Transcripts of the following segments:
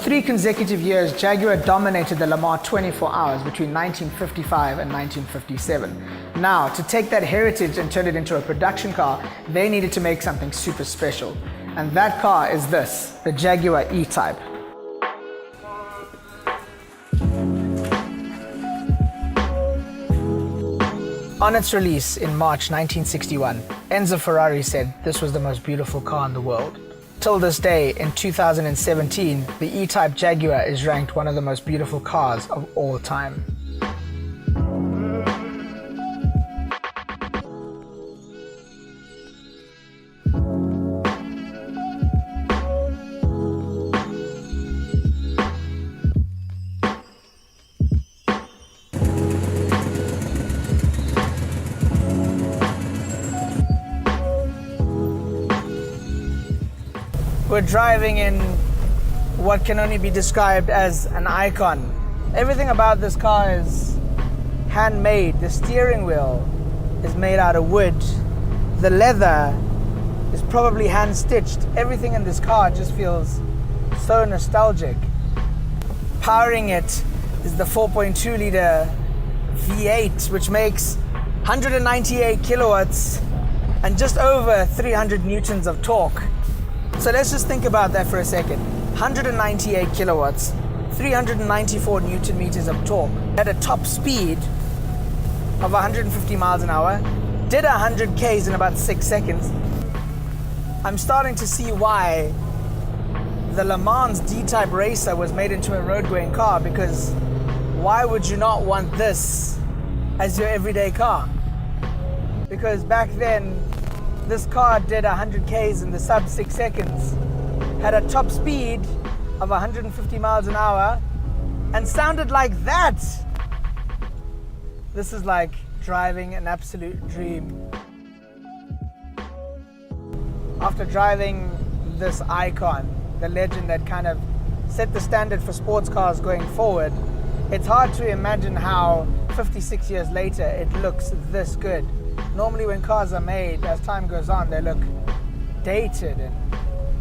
3 consecutive years, Jaguar dominated the Le Mans 24 hours between 1955 and 1957. Now, to take that heritage and turn it into a production car, they needed to make something super special. And that car is this, the Jaguar E-Type. On its release in March 1961, Enzo Ferrari said this was the most beautiful car in the world. Till this day, in 2017, the E-Type Jaguar is ranked one of the most beautiful cars of all time. We're driving in what can only be described as an icon. Everything about this car is handmade. The steering wheel is made out of wood. The leather is probably hand-stitched. Everything in this car just feels so nostalgic. Powering it is the 4.2 liter V8, which makes 198 kilowatts and just over 300 newtons of torque. So let's just think about that for a second. 198 kilowatts, 394 newton meters of torque at a top speed of 150 miles an hour, did 100 Ks in about 6 seconds. I'm starting to see why the Le Mans D-Type racer was made into a road-going car, because why would you not want this as your everyday car? Because back then, this car did 100 Ks in the sub 6 seconds, had a top speed of 150 miles an hour, and sounded like that. This is like driving an absolute dream. After driving this icon, the legend that kind of set the standard for sports cars going forward, it's hard to imagine how 56 years later it looks this good. Normally when cars are made, as time goes on, they look dated and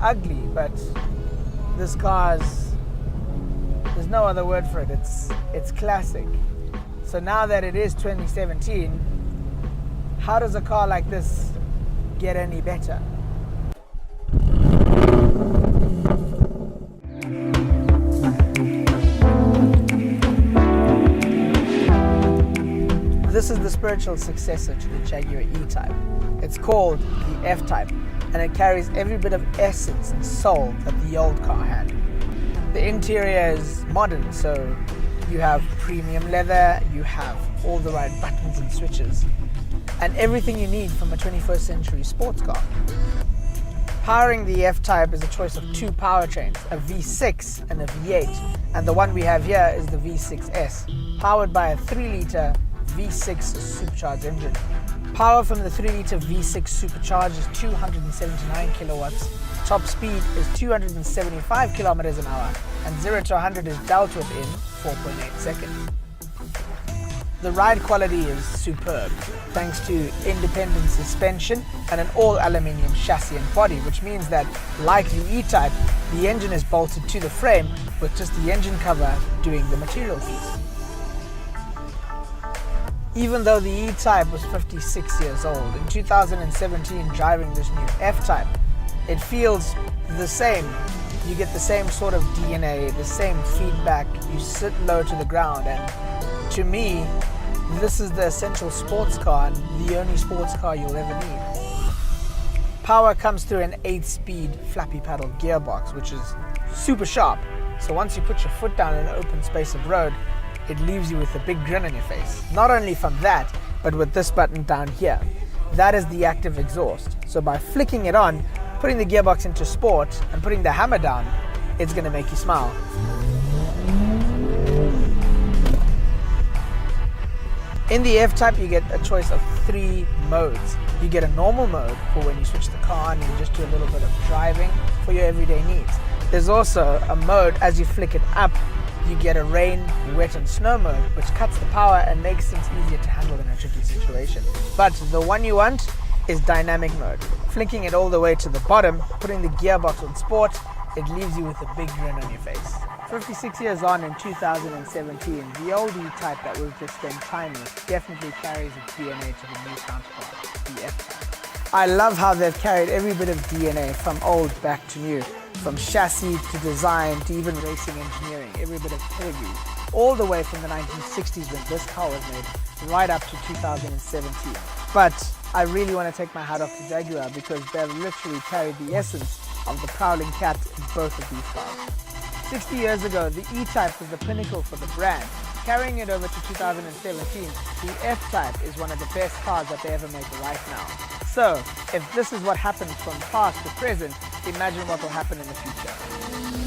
ugly, but this car's, there's no other word for it, it's classic. So now that it is 2017, how does a car like this get any better? This is the spiritual successor to the Jaguar E-Type. It's called the F-Type, and it carries every bit of essence and soul that the old car had. The interior is modern, so you have premium leather, you have all the right buttons and switches, and everything you need from a 21st century sports car. Powering the F-Type is a choice of 2 powertrains, a V6 and a V8, and the one we have here is the V6S, powered by a 3-liter V6 supercharged engine. Power from the 3-liter V6 supercharged is 279 kilowatts. Top speed is 275 kilometers an hour, and 0 to 100 is dealt with in 4.8 seconds. The ride quality is superb, thanks to independent suspension and an all-aluminium chassis and body, which means that, like the E-Type, the engine is bolted to the frame with just the engine cover doing the material piece. Even though the E-Type was 56 years old, in 2017 driving this new F-Type, it feels the same. You get the same sort of DNA, the same feedback, you sit low to the ground, and to me, this is the essential sports car and the only sports car you'll ever need. Power comes through an 8-speed flappy paddle gearbox, which is super sharp, so once you put your foot down in an open space of road, it leaves you with a big grin on your face. Not only from that, but with this button down here. That is the active exhaust. So by flicking it on, putting the gearbox into sport, and putting the hammer down, it's going to make you smile. In the F-Type, you get a choice of 3 modes. You get a normal mode for when you switch the car on and you just do a little bit of driving for your everyday needs. There's also a mode, as you flick it up, you get a rain, wet and snow mode, which cuts the power and makes things easier to handle in a tricky situation. But the one you want is dynamic mode. Flicking it all the way to the bottom, putting the gearbox on sport, it leaves you with a big grin on your face. 56 years on in 2017, the old E-Type that we've just spent time with definitely carries its DNA to the new counterpart, the F-Type. I love how they've carried every bit of DNA from old back to new, from chassis to design to even racing engineering, every bit of pedigree, all the way from the 1960s when this car was made, right up to 2017. But I really want to take my hat off to Jaguar because they've literally carried the essence of the prowling cat in both of these cars. 60 years ago, the E-Type was the pinnacle for the brand. Carrying it over to 2017, the F-Type is one of the best cars that they ever make right now. So, if this is what happens from past to present, imagine what will happen in the future.